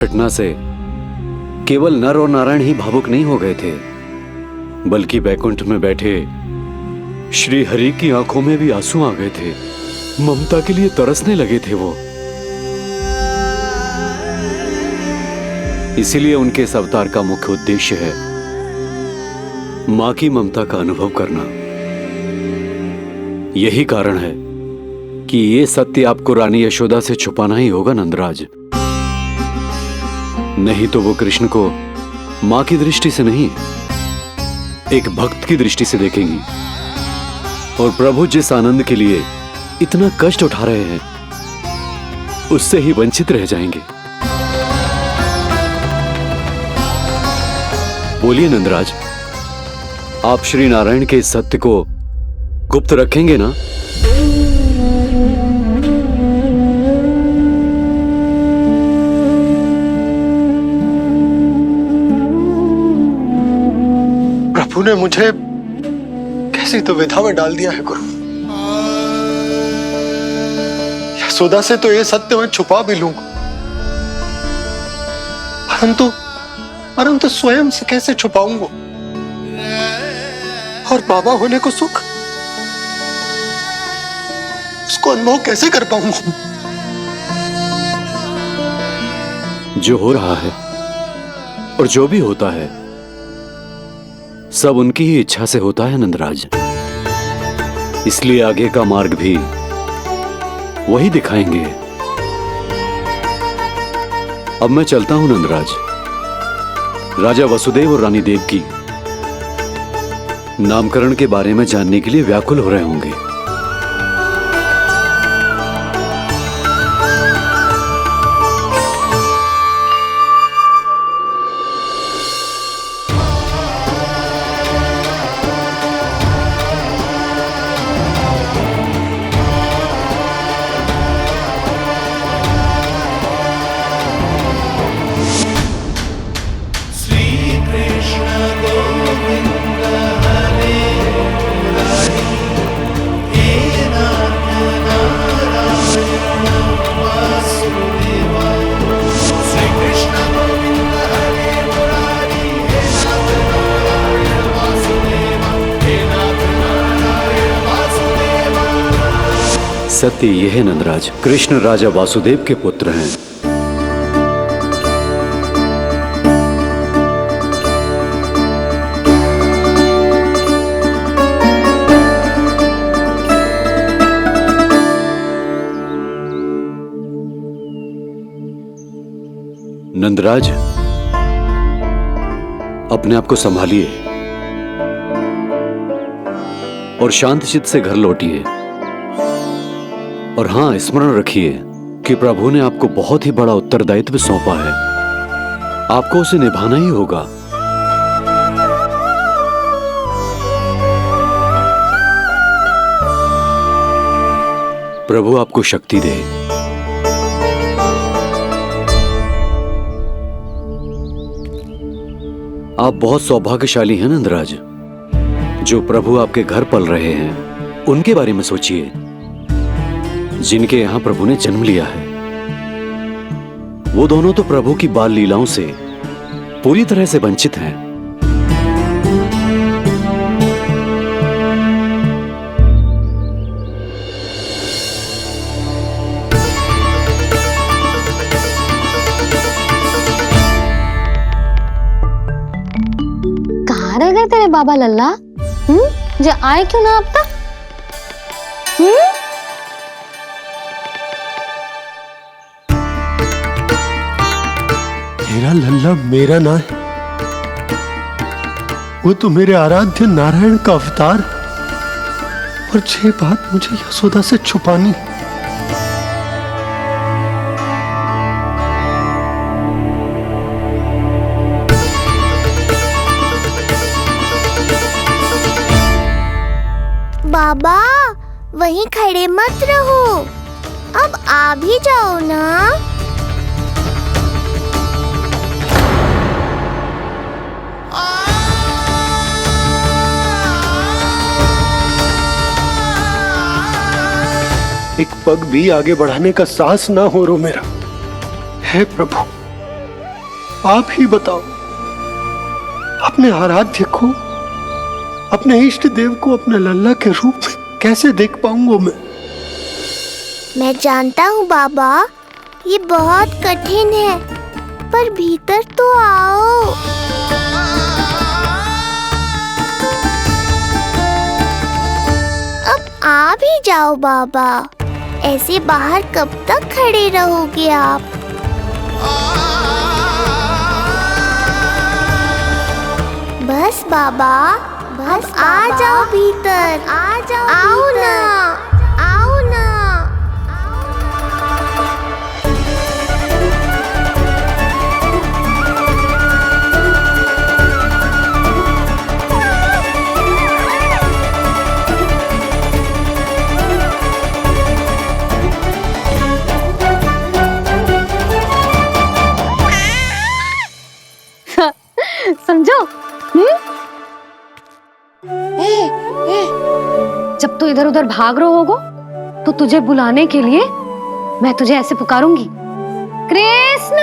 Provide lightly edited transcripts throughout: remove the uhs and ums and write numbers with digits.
घटना से केवल नर और नारायण ही भावुक नहीं हो गए थे, बल्कि बैकुंठ में बैठे श्री हरि की आंखों में भी आंसू आ गए थे। ममता के लिए तरसने लगे थे वो। इसीलिए उनके इस अवतार का मुख्य उद्देश्य है मां की ममता का अनुभव करना। यही कारण है कि ये सत्य आपको रानी यशोदा से छुपाना ही होगा नंदराज। नहीं तो वो कृष्ण को मां की दृष्टि से नहीं, एक भक्त की दृष्टि से देखेंगी, और प्रभु जिस आनंद के लिए इतना कष्ट उठा रहे हैं उससे ही वंचित रह जाएंगे। बोलिए नंदराज, आप श्री नारायण के इस सत्य को गुप्त रखेंगे ना? प्रभु ने मुझे कैसी दुविधा में डाल दिया है गुरु। यशोदा से तो ये सत्य मैं छुपा भी लूंगा, परंतु स्वयं से कैसे छुपाऊंगा? और बाबा होने को सुख, उसको अनुभव कैसे कर पाऊंगा? जो हो रहा है और जो भी होता है सब उनकी ही इच्छा से होता है नंदराज। इसलिए आगे का मार्ग भी वही दिखाएंगे। अब मैं चलता हूं नंदराज। राजा वसुदेव और रानी देवकी नामकरण के बारे में जानने के लिए व्याकुल हो रहे होंगे। सत्य यह है नंदराज, कृष्ण राजा वासुदेव के पुत्र हैं। नंदराज, अपने आप को संभालिए और शांत चित्त से घर लौटिए। और हां, स्मरण रखिए कि प्रभु ने आपको बहुत ही बड़ा उत्तरदायित्व सौंपा है, आपको उसे निभाना ही होगा। प्रभु आपको शक्ति दे। आप बहुत सौभाग्यशाली हैं नंदराज। जो प्रभु आपके घर पल रहे हैं उनके बारे में सोचिए, जिनके यहां प्रभु ने जन्म लिया है। वो दोनों तो प्रभु की बाल लीलाओं से पूरी तरह से वंचित हैं। कहाँ रह गए तेरे बाबा लल्ला? जो आए क्यों ना अब तक? मेरा लल्ला मेरा ना है, वो तो मेरे आराध्य नारायण का अवतार। और ये बात मुझे यशोदा से छुपानी। बाबा वहीं खड़े मत रहो, अब आ भी जाओ ना। एक पग भी आगे बढ़ाने का साहस ना हो रो मेरा। हे प्रभु, आप ही बताओ, अपने आराध्य को, अपने इष्ट देव को अपने लल्ला के रूप में कैसे देख पाऊंगा मैं जानता हूँ बाबा, ये बहुत कठिन है, पर भीतर तो आओ। अब आ भी जाओ बाबा, ऐसे बाहर कब तक खड़े रहोगे आप? बस बाबा, बस आ जाओ भीतर, आ जाओ, आओ ना, आओ ना। समझो? जब तू इधर उधर भाग रहा होगा तो तुझे बुलाने के लिए मैं तुझे ऐसे पुकारूंगी, कृष्ण।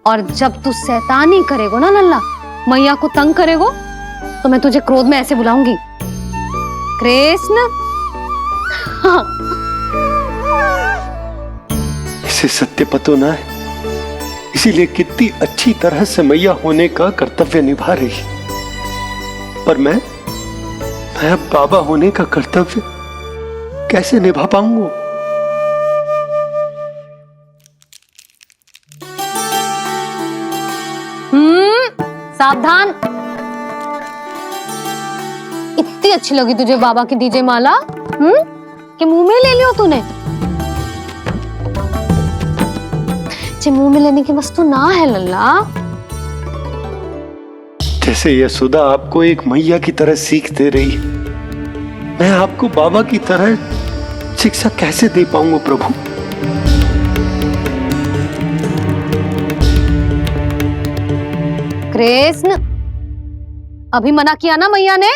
और जब तू शैतानी करेगो ना लल्ला, मैया को तंग करेगो, तो मैं तुझे क्रोध में ऐसे बुलाऊंगी, कृष्ण। हाँ। इसे सत्य पतो ना है, इसीलिए कितनी अच्छी तरह से मैया होने का कर्तव्य निभा रही, पर मैं अब बाबा होने का कर्तव्य कैसे निभा पाऊंगा? सावधान। इतनी अच्छी लगी तुझे बाबा की दीजे माला, कि मुंह में ले लियो तूने? मुंह में लेने की वस्तु ना है लल्ला। जैसे यशोदा आपको एक मैया की तरह सीख दे रही, मैं आपको बाबा की तरह शिक्षा कैसे दे पाऊंगा प्रभु? कृष्ण, अभी मना किया ना मैया ने?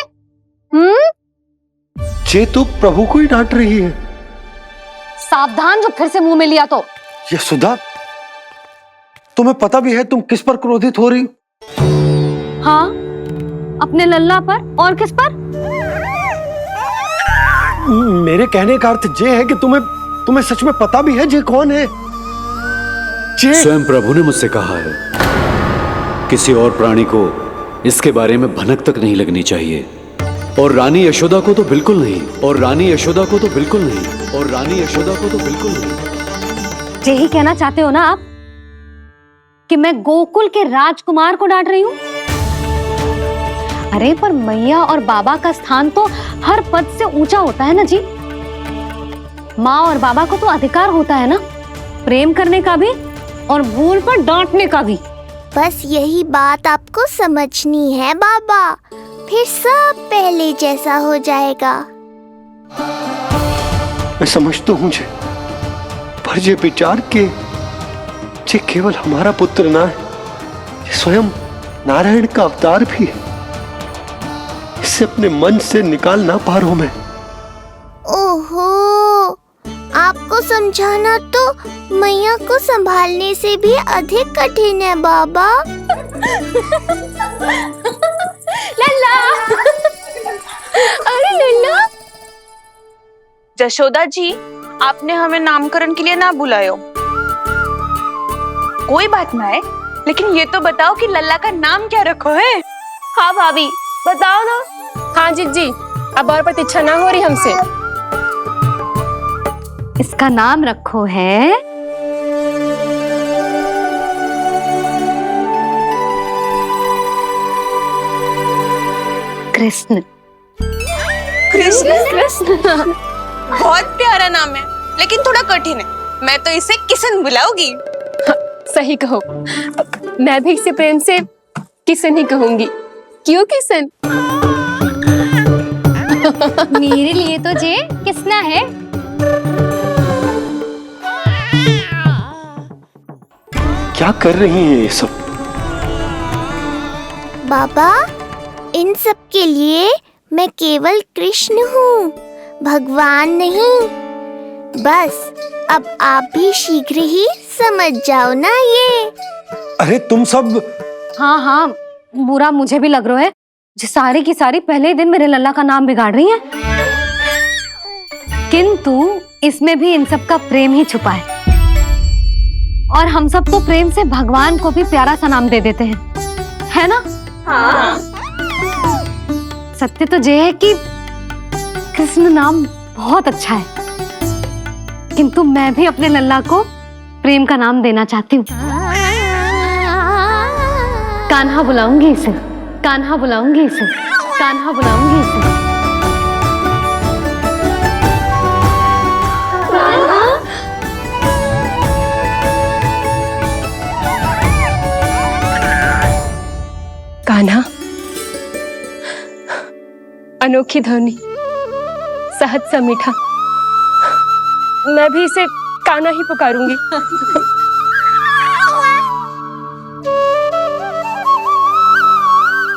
ये तो प्रभु को ही डांट रही है। सावधान, जो फिर से मुंह में लिया तो। यशोदा, तुम्हें पता भी है तुम किस पर क्रोधित हो रही? हाँ, अपने लल्ला पर। और किस पर? मेरे कहने का अर्थ ये है कि तुम्हें सच में पता भी है जे कौन है? स्वयं प्रभु ने मुझसे कहा है, किसी और प्राणी को इसके बारे में भनक तक नहीं लगनी चाहिए, और रानी यशोदा को तो बिल्कुल नहीं, और रानी यशोदा को तो बिल्कुल नहीं, और रानी यशोदा को तो बिल्कुल नहीं। यही कहना चाहते हो ना आप कि मैं गोकुल के राजकुमार को डांट रही हूँ? अरे पर मैया और बाबा का स्थान तो हर पद से ऊंचा होता है ना जी। माँ और बाबा को तो अधिकार होता है ना प्रेम करने का भी, और भूल पर डांटने का भी। बस यही बात आपको समझनी है बाबा, फिर सब पहले जैसा हो जाएगा। मैं समझता हूँ मुझे, पर ये विचार के ये केवल हमारा पुत्र ना है, ये स्वयं नारायण का अवतार भी है। इसे अपने मन से निकाल ना पा रहा हूं मैं। ओहो, आपको समझाना तो मैया को संभालने से भी अधिक कठिन है बाबा। लल्ला, अरे लल्ला। जशोदा जी, आपने हमें नामकरण के लिए ना बुलायो। कोई बात ना है, लेकिन ये तो बताओ कि लल्ला का नाम क्या रखो है? हाँ भाभी, बताओ ना। हाँ जी, अब और प्रतीक्षा ना हो रही हमसे। इसका नाम रखो है कृष्ण। कृष्ण? बहुत प्यारा नाम है, लेकिन थोड़ा कठिन है। मैं तो इसे किशन बुलाऊंगी। सही कहो, मैं भी इसे प्रेम से किशन ही कहूंगी। क्यों किशन? मेरे लिए तो जे किसना है। क्या कर रही हैं ये सब? बाबा, इन सब के लिए मैं केवल कृष्ण हूँ, भगवान नहीं। बस अब आप भी शीघ्र ही समझ जाओ ना ये। अरे तुम सब हाँ हाँ, बुरा मुझे भी लग रहा है, जो सारी की सारी पहले ही दिन मेरे लल्ला का नाम बिगाड़ रही है। किंतु इसमें भी इन सब का प्रेम ही छुपा है, और हम सब तो प्रेम से भगवान को भी प्यारा सा नाम दे देते हैं, है ना? हाँ। सत्य तो ये है कि कृष्ण नाम बहुत अच्छा है, किंतु मैं भी अपने लल्ला को प्रेम का नाम देना चाहती हूँ। कान्हा बुलाऊंगी इसे, कान्हा बुलाऊंगी इसे, कान्हा बुलाऊंगी इसे। कान्हा, अनोखी ध्वनि, सहज सा मीठा, मैं भी इसे कान्हा ही पुकारूंगी।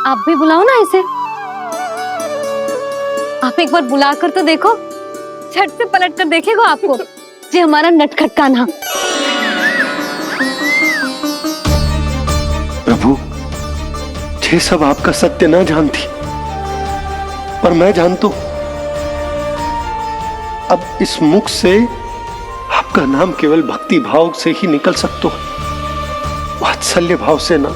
आप भी बुलाओ ना इसे। आप एक बार बुलाकर तो देखो, झट से पलट कर देखेगा आपको ये हमारा नटखट कान्हा। प्रभु, ये सब आपका सत्य ना जानती, पर मैं जानता हूं। अब इस मुख से आपका नाम केवल भक्ति भाव से ही निकल सकता है, वात्सल्य भाव से ना।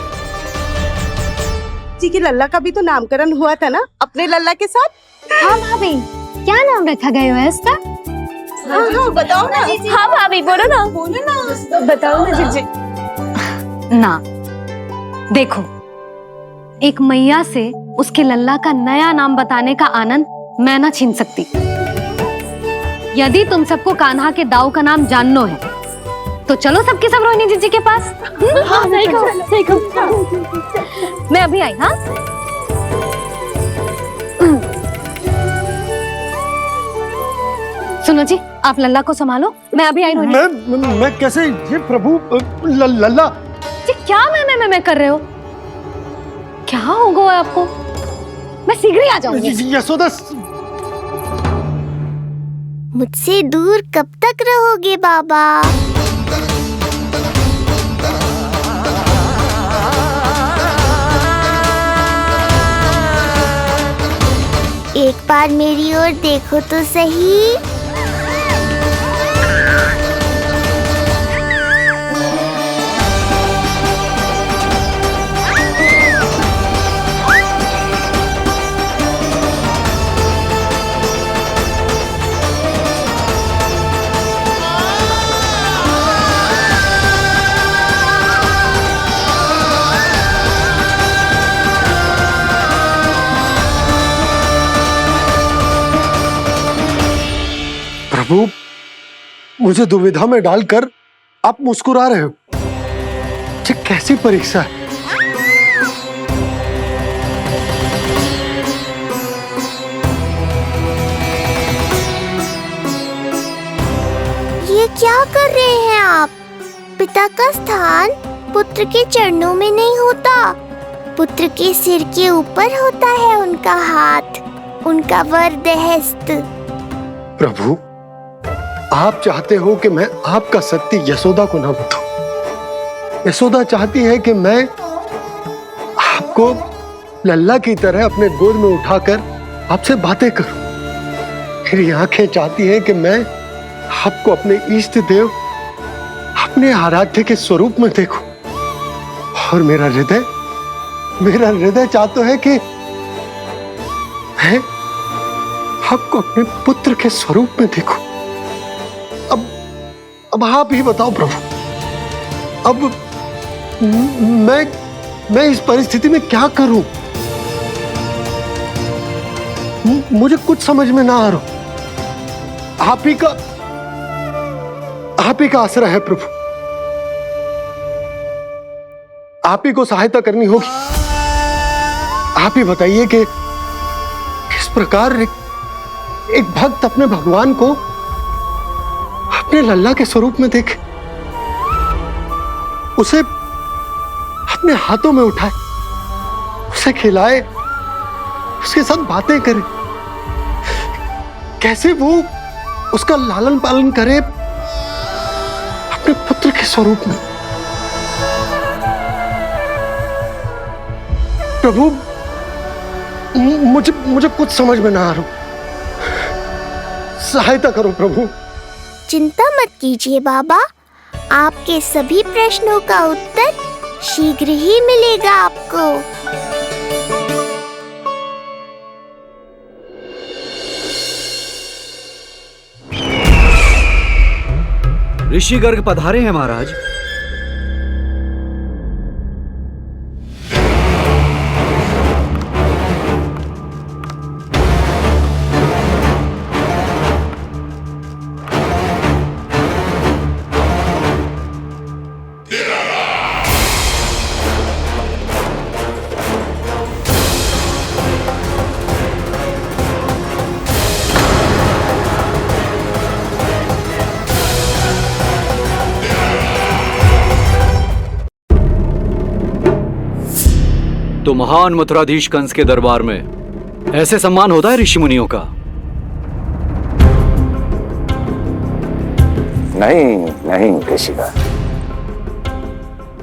जी के लल्ला का भी तो नामकरण हुआ था ना अपने लल्ला के साथ। हाँ भाभी, क्या नाम रखा गया है इसका? हाँ, बताओ ना। हाँ भाभी, बोलो ना, बताओ ना जीजी। ना, देखो, एक मैया से उसके लल्ला का नया नाम बताने का आनंद मैं ना छीन सकती। यदि तुम सबको कान्हा के दाऊ का नाम जानना है तो चलो सबके सब रोहिणी जीजी के पास। हाँ, सही कहो, सही कहो। मैं अभी आई। हाँ, सुनो जी, आप लल्ला को संभालो, मैं अभी आई। रोहिणी, मैं कैसे? ये प्रभु लल्ला। जी क्या मैं कर रहे हो? क्या हो गया आपको? मैं शीघ्र ही आ जाऊंगी। यशोदा, मुझसे दूर कब तक रहोगे बाबा? एक बार मेरी ओर देखो तो सही। प्रभु, मुझे दुविधा में डालकर आप मुस्कुरा रहे हो। ये कैसी परीक्षा है? ये क्या कर रहे हैं आप? पिता का स्थान पुत्र के चरणों में नहीं होता, पुत्र के सिर के ऊपर होता है उनका हाथ, उनका वरदहस्त। प्रभु, आप चाहते हो कि मैं आपका सत्य यशोदा को ना बताऊं। यशोदा चाहती है कि मैं आपको लल्ला की तरह अपने गोद में उठाकर आपसे बातें करूं। मेरी आंखें चाहती हैं कि मैं आपको अपने इष्ट देव, अपने आराध्य के स्वरूप में देखूं। और मेरा हृदय चाहता है कि मैं आपको अपने पुत्र के स्वरूप में देखूं। अब आप ही बताओ प्रभु, अब मैं इस परिस्थिति में क्या करूं? मुझे कुछ समझ में ना आ रहा। आप ही का आसरा है प्रभु, आप ही को सहायता करनी होगी। आप ही बताइए कि किस प्रकार एक भक्त अपने भगवान को अपने लल्ला के स्वरूप में देखे, उसे अपने हाथों में उठाए, उसे खिलाए, उसके साथ बातें करे। कैसे वो उसका लालन पालन करे अपने पुत्र के स्वरूप में। प्रभु, मुझे कुछ समझ में ना आ रहा, सहायता करो प्रभु। चिंता मत कीजिए बाबा, आपके सभी प्रश्नों का उत्तर शीघ्र ही मिलेगा आपको। ऋषि गर्ग पधारे हैं महाराज। तो महान मथुराधीश कंस के दरबार में ऐसे सम्मान होता है ऋषि मुनियों का? नहीं नहीं ऋषिवर,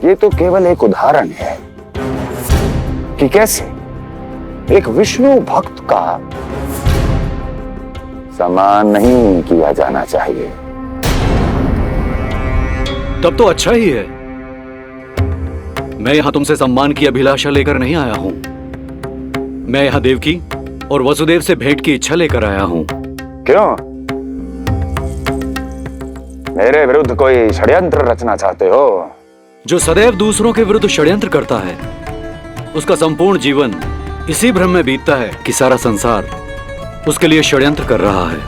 ये तो केवल एक उदाहरण है कि कैसे एक विष्णु भक्त का सम्मान नहीं किया जाना चाहिए। तब तो अच्छा ही है। मैं यहां तुमसे सम्मान की अभिलाषा लेकर नहीं आया हूं। मैं यहां देवकी और वसुदेव से भेंट की इच्छा लेकर आया हूं। क्यों? मेरे विरुद्ध कोई षड्यंत्र रचना चाहते हो? जो सदैव दूसरों के विरुद्ध षड्यंत्र करता है, उसका संपूर्ण जीवन इसी भ्रम में बीतता है कि सारा संसार उसके लिए षड्यंत्र कर रहा है।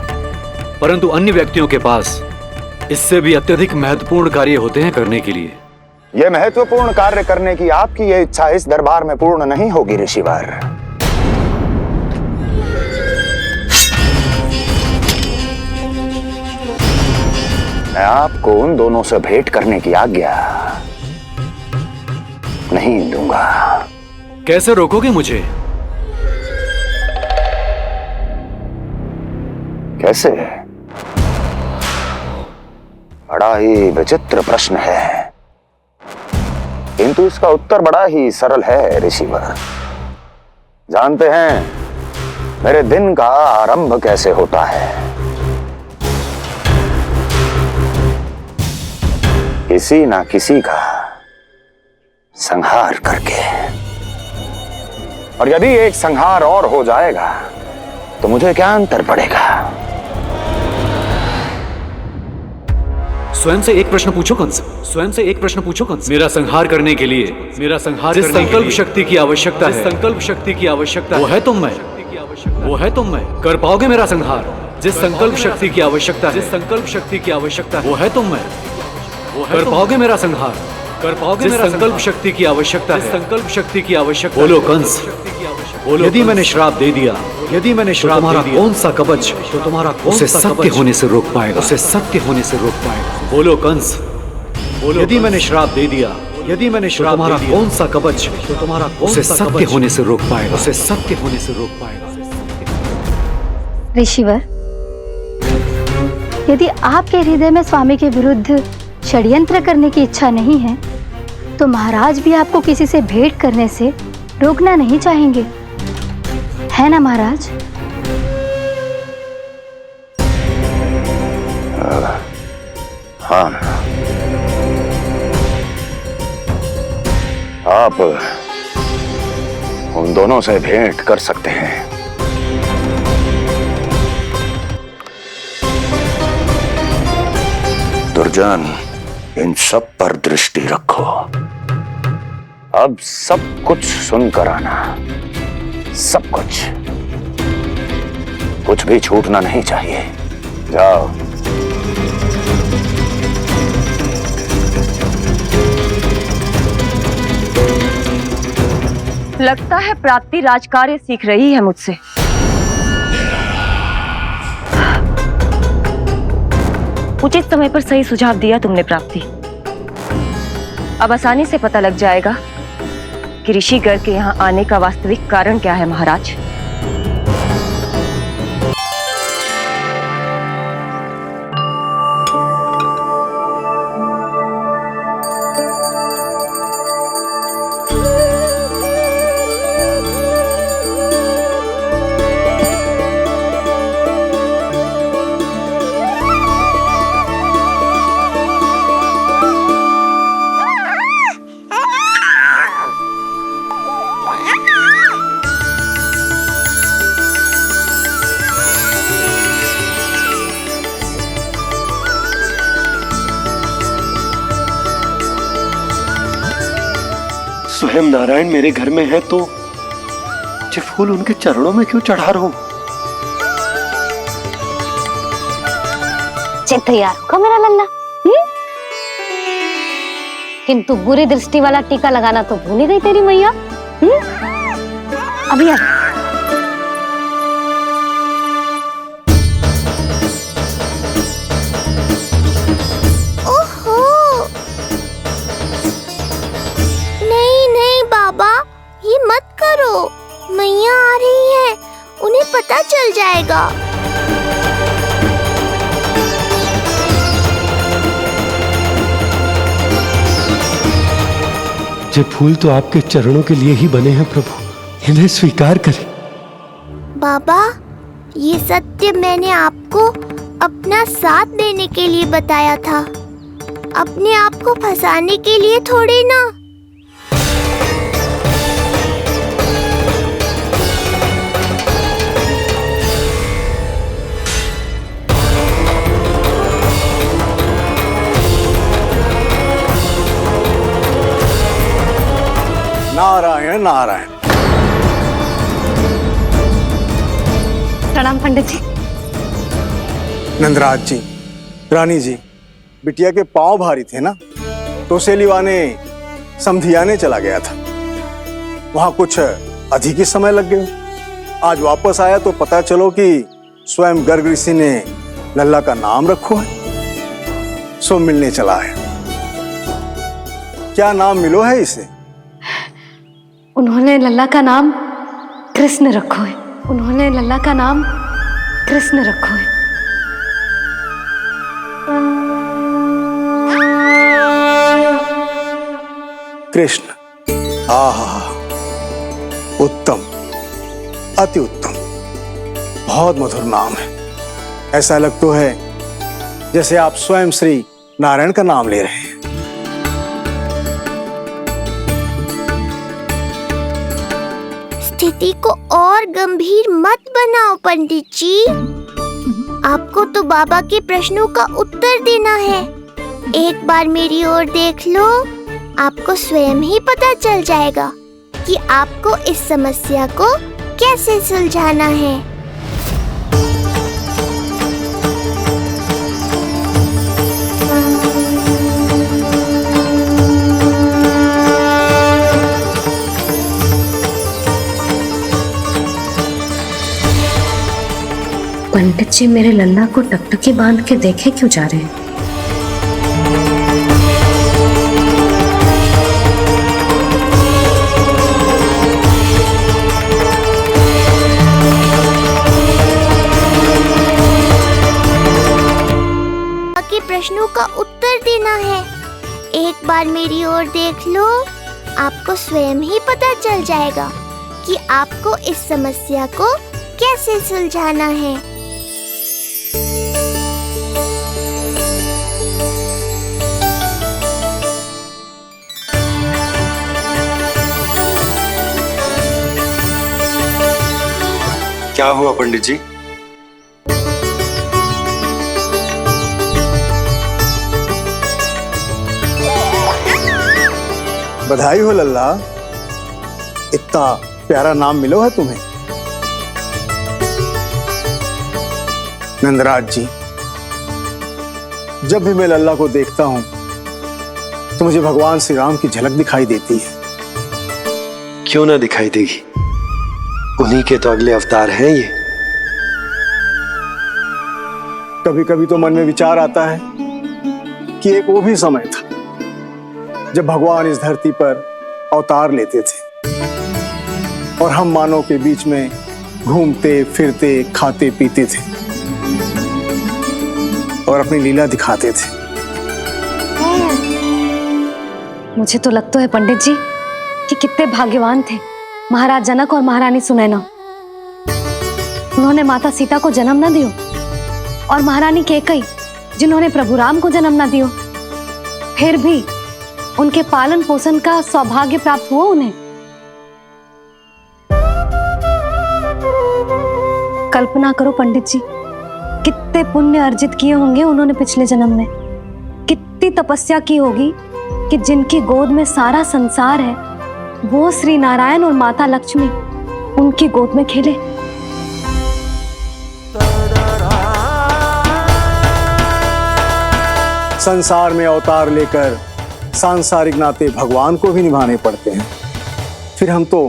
परंतु अन्य व्यक्तियों के पास इससे भी अत्यधिक महत्वपूर्ण कार्य होते हैं करने के लिए। यह महत्वपूर्ण कार्य करने की आपकी यह इच्छा इस दरबार में पूर्ण नहीं होगी ऋषिवर। मैं आपको उन दोनों से भेंट करने की आज्ञा नहीं दूंगा। कैसे रोकोगे मुझे? कैसे? बड़ा ही विचित्र प्रश्न है, किंतु इसका उत्तर बड़ा ही सरल है ऋषिवर। जानते हैं मेरे दिन का आरंभ कैसे होता है? किसी ना किसी का संहार करके। और यदि एक संहार और हो जाएगा तो मुझे क्या अंतर पड़ेगा? स्वयं से एक प्रश्न पूछो कंस। स्वयं से एक प्रश्न पूछो कंस। मेरा संहार करने के लिए, मेरा संहार जिस संकल्प शक्ति की आवश्यकता है, संकल्प शक्ति की आवश्यकता वो है तुम में, वो है तुम में। कर पाओगे मेरा संहार? जिस संकल्प शक्ति की आवश्यकता है, जिस संकल्प शक्ति की आवश्यकता है वो है तुम में। कर पाओगे मेरा संहार? कर पाओगे मेरा संकल्प शक्ति की आवश्यकता है, संकल्प शक्ति की आवश्यकता। बोलो कंस, बोलो। यदि मैंने श्राप दे दिया, यदि मैंने श्राप दे दिया, कौन सा कवच तो तुम्हारा उसे सत्य होने से रोक पाएगा? उसे सत्य होने से रोक पाएगा? बोलो कंस, बोलो। यदि मैंने श्राप दे दिया, यदि मैंने श्राप दे दिया, कौन सा कवच तो तुम्हारा उसे सत्य होने से रोक पाएगा? उसे सत्य होने से रोक पाएगा? ऋषिवर, यदि आपके हृदय में स्वामी के विरुद्ध षड्यंत्र करने की इच्छा नहीं है, तो महाराज भी आपको किसी से भेंट करने से रोकना नहीं चाहेंगे, है ना महाराज? हाँ, आप उन दोनों से भेंट कर सकते हैं। दुर्जन, इन सब पर दृष्टि रखो। अब सब कुछ सुनकर आना, सब कुछ, कुछ भी छूटना नहीं चाहिए। जाओ। लगता है प्राप्ति राजकार्य सीख रही है मुझसे। उचित समय पर सही सुझाव दिया तुमने प्राप्ति। अब आसानी से पता लग जाएगा कि ऋषि गर्ग के यहाँ आने का वास्तविक कारण क्या है महाराज। स्वयं नारायण मेरे घर में है तो ये फूल उनके चरणों में क्यों चढ़ा रहा हूं? तैयार होगा मेरा लल्ला। किंतु बुरी दृष्टि वाला टीका लगाना तो भूल ही गई तेरी मैया। अभी ओहो, नहीं नहीं बाबा, ये मत करो। मैया आ रही है, उन्हें पता चल जाएगा। ये फूल तो आपके चरणों के लिए ही बने हैं प्रभु, इन्हें स्वीकार करें। बाबा, ये सत्य मैंने आपको अपना साथ देने के लिए बताया था, अपने आप को फंसाने के लिए थोड़ी ना। नारायण नारायण। प्रणाम पंडित जी। नंदराज जी, रानी जी, बिटिया के पांव भारी थे ना, तो सेलिवाने समधियाने चला गया था, वहां कुछ अधिक ही समय लग गया। आज वापस आया तो पता चलो कि स्वयं गर्ग ऋषि ने लल्ला का नाम रखो है, सो मिलने चला है। क्या नाम मिलो है इसे? उन्होंने लल्ला का नाम कृष्ण रखो है। उन्होंने लल्ला का नाम कृष्ण रखो है। कृष्ण। आहा, उत्तम, अति उत्तम, बहुत मधुर नाम है। ऐसा लग तो है जैसे आप स्वयं श्री नारायण का नाम ले रहे हैं। स्थिति को और गंभीर मत बनाओ पंडित जी। आपको तो बाबा के प्रश्नों का उत्तर देना है। एक बार मेरी ओर देख लो, आपको स्वयं ही पता चल जाएगा कि आपको इस समस्या को कैसे सुलझाना है। पंडित जी मेरे लल्ला को टकटकी बांध के देखे क्यों जा रहे हैं? के प्रश्नों का उत्तर देना है। एक बार मेरी ओर देख लो, आपको स्वयं ही पता चल जाएगा कि आपको इस समस्या को कैसे सुलझाना है। क्या हुआ पंडित जी? बधाई हो लल्ला, इतना प्यारा नाम मिलो है तुम्हें। नंदराज जी, जब भी मैं लल्ला को देखता हूं तो मुझे भगवान श्री राम की झलक दिखाई देती है। क्यों ना दिखाई देगी, उन्हीं के तो अगले अवतार हैं ये। कभी कभी तो मन में विचार आता है कि एक वो भी समय था जब भगवान इस धरती पर अवतार लेते थे और हम मानव के बीच में घूमते फिरते खाते पीते थे और अपनी लीला दिखाते थे। मुझे तो लगता है पंडित जी कि कितने भाग्यवान थे महाराज जनक और महारानी सुनैना। उन्होंने माता सीता को जन्म न दियो और महारानी कैकेयी जिन्होंने प्रभु राम को जन्म न दियो, फिर भी उनके पालन पोषण का सौभाग्य प्राप्त हुआ उन्हें। कल्पना करो पंडित जी, कितने पुण्य अर्जित किए होंगे उन्होंने पिछले जन्म में, कितनी तपस्या की होगी कि जिनकी गोद में सारा संसार है वो श्री नारायण और माता लक्ष्मी उनकी गोद में खेले। संसार में अवतार लेकर सांसारिक नाते भगवान को भी निभाने पड़ते हैं, फिर हम तो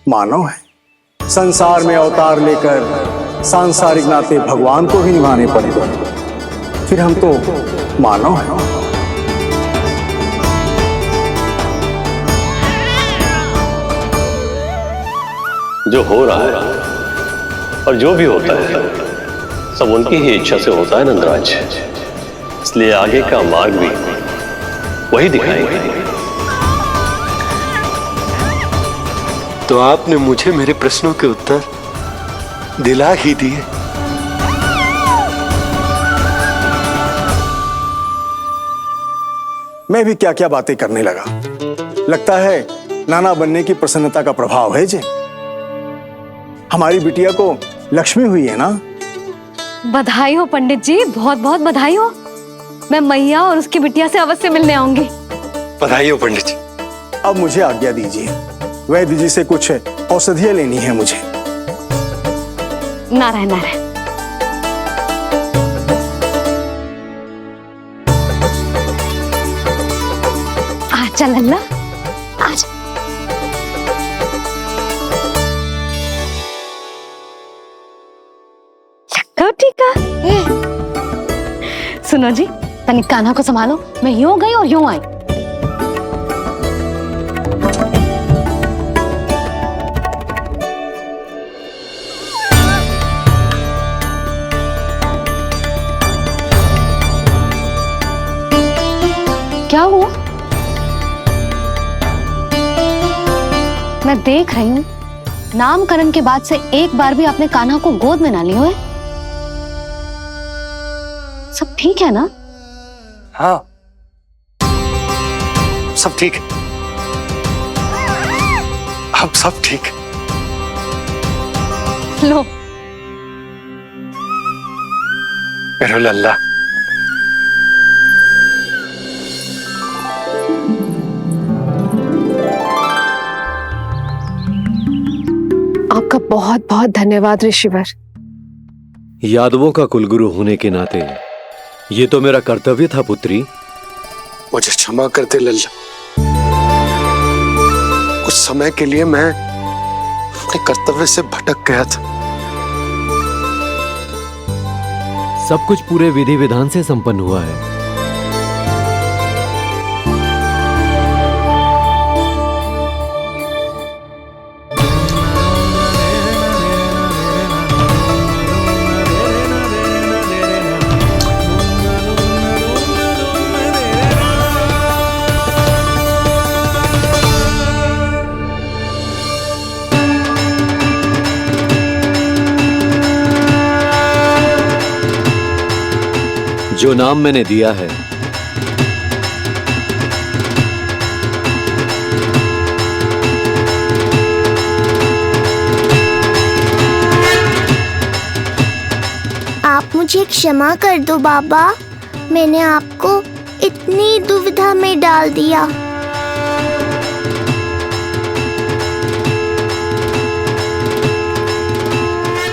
मानव हैं। संसार में अवतार लेकर सांसारिक नाते भगवान को भी निभाने पड़ते हैं, फिर हम तो मानव हैं। जो हो रहा है और जो भी होता है सब उनकी ही इच्छा से होता है नंदराज, इसलिए आगे का मार्ग भी वही दिखाएंगे। तो आपने मुझे मेरे प्रश्नों के उत्तर दिला ही दिए। मैं भी क्या क्या बातें करने लगा। लगता है नाना बनने की प्रसन्नता का प्रभाव है जे। हमारी बिटिया को लक्ष्मी हुई है ना। बधाई हो पंडित जी, बहुत बहुत बधाई हो। मैं मैया और उसकी बिटिया से अवश्य मिलने आऊंगी। बधाई हो पंडित जी। अब मुझे आज्ञा दीजिए, वैद्य जी से कुछ औषधियां लेनी है मुझे। नारायण नारायण। आजा लल्ला, आजा। टीका सुनो जी, तनिक कान्हा को संभालो। मैं यूं गई और यूं आई। क्या हुआ? मैं देख रही हूं नामकरण के बाद से एक बार भी आपने कान्हा को गोद में ना लिया है। सब ठीक है ना? हाँ, सब ठीक है। अब सब ठीक है। लो मेरा लल्ला। आपका बहुत बहुत धन्यवाद ऋषिवर। यादवों का कुलगुरु होने के नाते ये तो मेरा कर्तव्य था पुत्री। मुझे क्षमा कर दे लल्ला। कुछ समय के लिए मैं अपने कर्तव्य से भटक गया था। सब कुछ पूरे विधि विधान से संपन्न हुआ है। जो नाम मैंने दिया है आप मुझे क्षमा कर दो बाबा, मैंने आपको इतनी दुविधा में डाल दिया।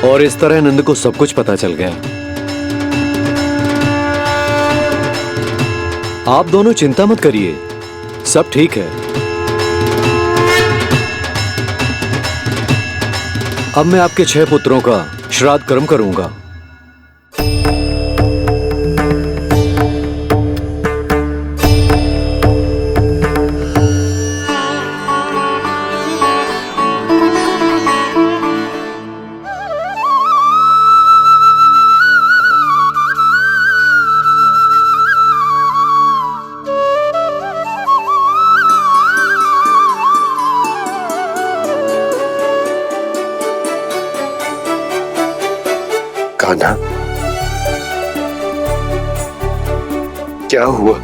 और इस तरह नंद को सब कुछ पता चल गया। आप दोनों चिंता मत करिए, सब ठीक है। अब मैं आपके 6 पुत्रों का श्राद्ध कर्म करूंगा। कान्हा, क्या हुआ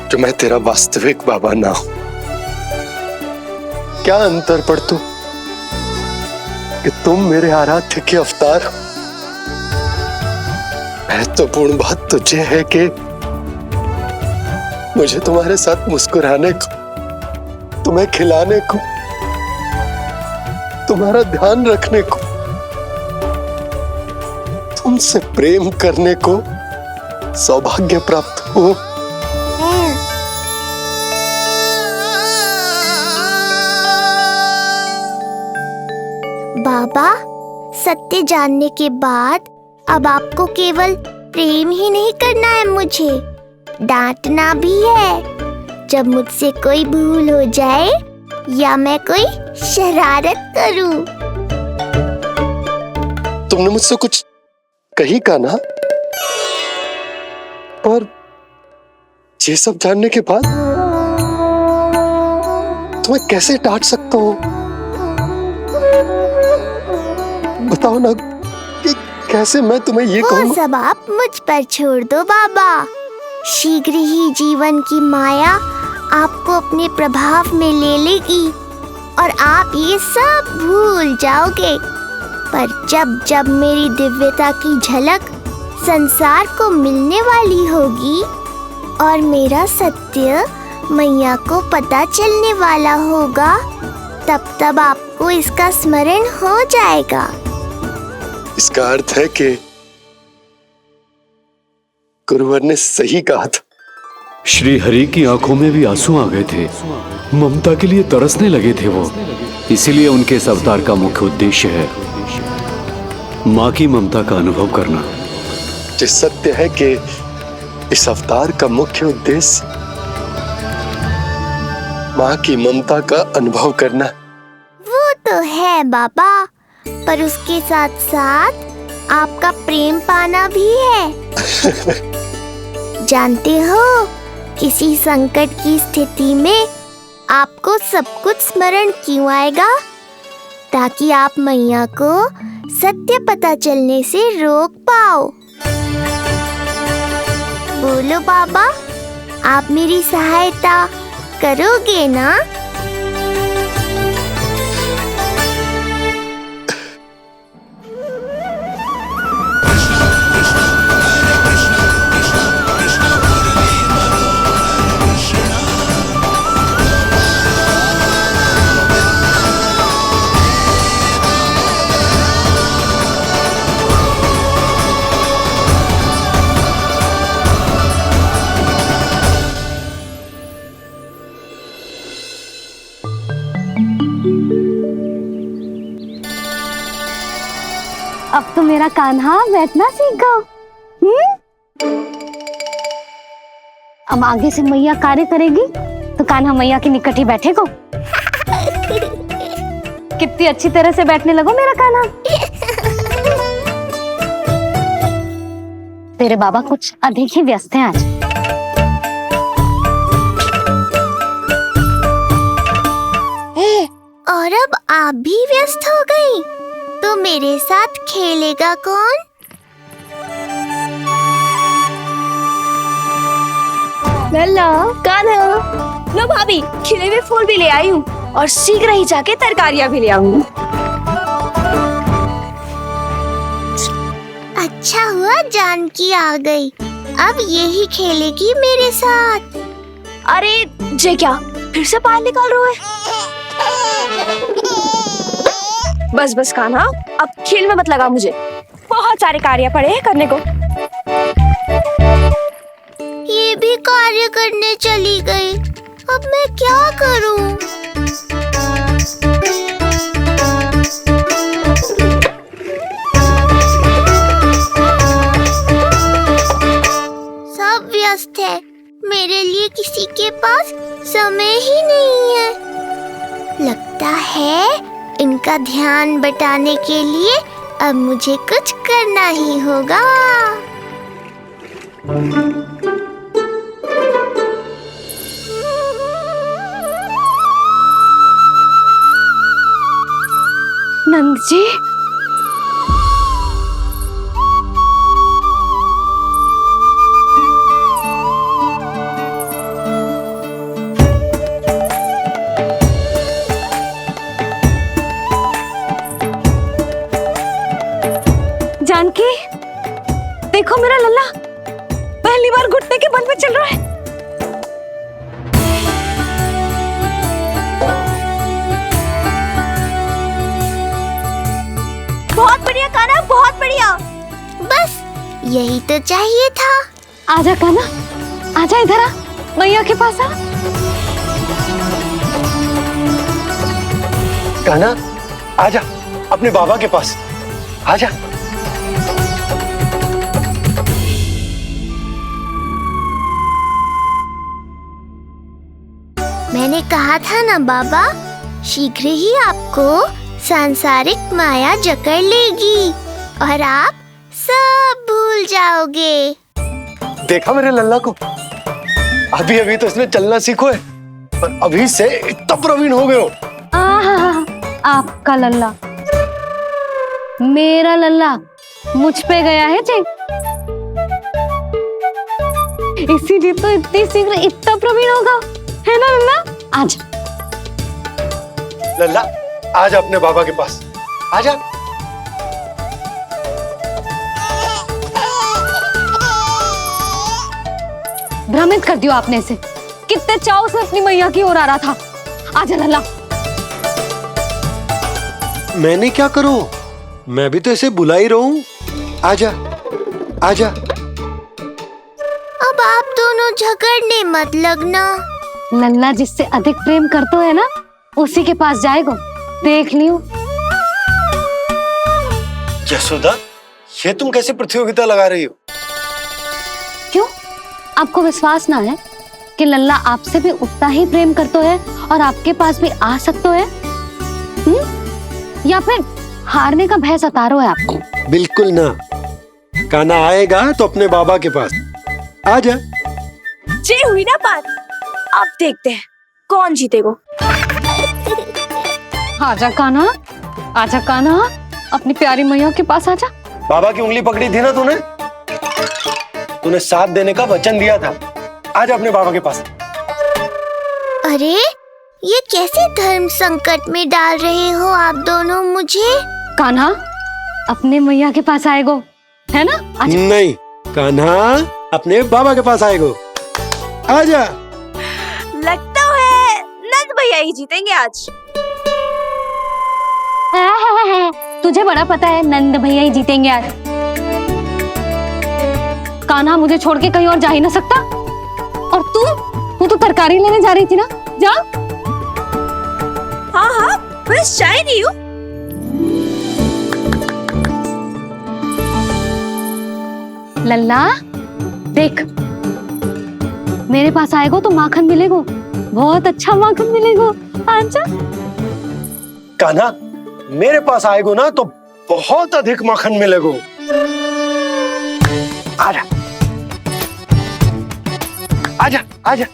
जो मैं तेरा वास्तविक बाबा ना हूं? क्या अंतर पड़ तू कि तुम मेरे आराध्य के अवतार हो? महत्वपूर्ण बात तुझे है कि मुझे तुम्हारे साथ मुस्कुराने को, तुम्हें खिलाने को, तुम्हारा ध्यान रखने को, तुमसे प्रेम करने को सौभाग्य प्राप्त हो। बाबा, सत्य जानने के बाद अब आपको केवल प्रेम ही नहीं करना है, मुझे डांटना भी है जब मुझसे कोई भूल हो जाए या मैं कोई शरारत करूं। तुमने मुझसे कुछ कही का ना, पर ये सब जानने के बाद तुम्हें कैसे डांट सकता हूँ? बताओ ना कि कैसे मैं तुम्हें ये कहूँ? वो सब आप मुझ पर छोड़ दो बाबा। शीघ्र ही जीवन की माया आपको अपने प्रभाव में ले लेगी और आप ये सब भूल जाओगे। पर जब जब मेरी दिव्यता की झलक संसार को मिलने वाली होगी और मेरा सत्य मैया को पता चलने वाला होगा, तब तब आपको इसका स्मरण हो जाएगा। इसका अर्थ है कि गुरुवर ने सही कहा था। श्री हरि की आंखों में भी आंसू आ गए थे। ममता के लिए तरसने लगे थे वो। इसीलिए उनके इस अवतार का मुख्य उद्देश्य है माँ की ममता का अनुभव करना। जो सत्य है कि इस अवतार का मुख्य उद्देश्य माँ की ममता का अनुभव करना। वो तो है बाबा, पर उसके साथ साथ आपका प्रेम पाना भी है। जानते हो, किसी संकट की स्थिति में आपको सब कुछ स्मरण क्यों आएगा? ताकि आप मैया को सत्य पता चलने से रोक पाओ। बोलो बाबा, आप मेरी सहायता करोगे ना? अब तो मेरा कान्हा बैठना सीख गया। अब आगे से मैया कार्य करेगी तो कान्हा मैया के निकट ही बैठेगा। कितनी अच्छी तरह से बैठने लगो मेरा कान्हा। तेरे बाबा कुछ अधिक ही व्यस्त हैं आज। और अब आप भी व्यस्त हो गई, तो मेरे साथ खेलेगा कौन? लल्ला, कान्हा, लो भाभी, खिले हुए फूल भी ले आई हूँ और शीघ्र ही जाके तरकारियाँ भी ले आऊंगी। अच्छा हुआ जानकी आ गई, अब यही खेलेगी मेरे साथ। अरे जे क्या, फिर से पानी निकाल रहे हो? बस बस कान्हा, अब खेल में मत लगा मुझे। बहुत सारे कार्य पड़े हैं करने को। ये भी कार्य करने चली गई, अब मैं क्या करूं? सब व्यस्त है, मेरे लिए किसी के पास समय ही नहीं है। लगता है इनका ध्यान बटाने के लिए अब मुझे कुछ करना ही होगा। नंद जी, जानकी, देखो मेरा लल्ला पहली बार घुटने के बल पे चल रहा है। यही तो चाहिए था। आजा कान्हा, आजा इधर आ, मैया के पास आ। कान्हा, आजा अपने बाबा के पास, आजा। मैंने कहा था ना बाबा, शीघ्र ही आपको सांसारिक माया जकड़ लेगी और आप सब भूल जाओगे। देखा मेरे लल्ला को, अभी अभी तो इसने चलना सीखो है, पर अभी से इतना प्रवीण हो गए हो। आपका लल्ला, मेरा लल्ला मुझ पे गया है जी, इसीलिए तो इतनी शीघ्र इतना प्रवीण होगा, है ना लल्ला? आजा लल्ला, आजा अपने बाबा के पास, आजा। भ्रमित कर दियो आपने इसे, कितने चाव से अपनी मैया की ओर आ रहा था। आजा लल्ला। मैंने क्या करूं, मैं भी तो इसे बुला ही रहा हूं। आजा, आजा। अब आप दोनों झगड़ने मत लगना। लल्ला जिससे अधिक प्रेम करते है ना, उसी के पास जाएगा, देख लियो। यशोदा, ये तुम कैसे प्रतियोगिता लगा रही हो? क्यों, आपको विश्वास ना है कि लल्ला आपसे भी उतना ही प्रेम करता है और आपके पास भी आ सकता है? या फिर हारने का भय सता रहा है आपको? बिल्कुल ना, कान्हा आएगा तो अपने बाबा के पास, आजा। जे हुई ना बात, अब देखते हैं कौन जीतेगा। आजा कान्हा, आजा कान्हा, अपनी प्यारी मैया के पास आजा। बाबा की उंगली पकड़ी थी ना तूने, तूने साथ देने का वचन दिया था, आजा अपने बाबा के पास। अरे, ये कैसे धर्म संकट में डाल रहे हो आप दोनों मुझे? कान्हा अपने मैया के पास आएगो, है ना? आजा। नहीं, कान्हा अपने बाबा के पास आएगो, आजा। लगता है नंद भैया ही जीतेंगे आज। तुझे बड़ा पता है नंद भैया ही जीतेंगे आज। कान्हा मुझे छोड़ के कहीं और जा ही ना सकता। और तू तो तरकारी लेने जा रही थी ना, जा। हाँ हाँ, बस जा ही रही हूँ। लल्ला देख, मेरे पास आएगो तो माखन मिलेगो, बहुत अच्छा माखन मिलेगो, आजा। कान्हा मेरे पास आएगो ना तो बहुत अधिक माखन मिलेगो, आजा, आजा, आजा।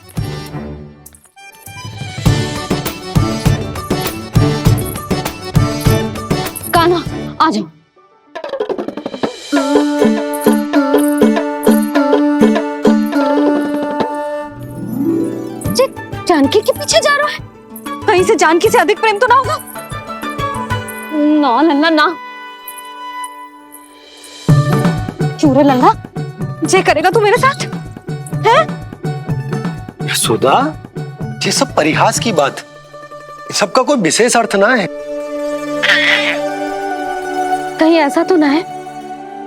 कान्हा आ जाओ। जानकी के पीछे जा रहा है, कहीं से जानकी से अधिक प्रेम तो ना होगा? ना लल्ला ना। क्यों रे लल्ला, जे करेगा तू मेरे साथ है? यशोदा, ये सब परिहास की बात, सबका कोई विशेष अर्थ ना है। कहीं ऐसा तो ना है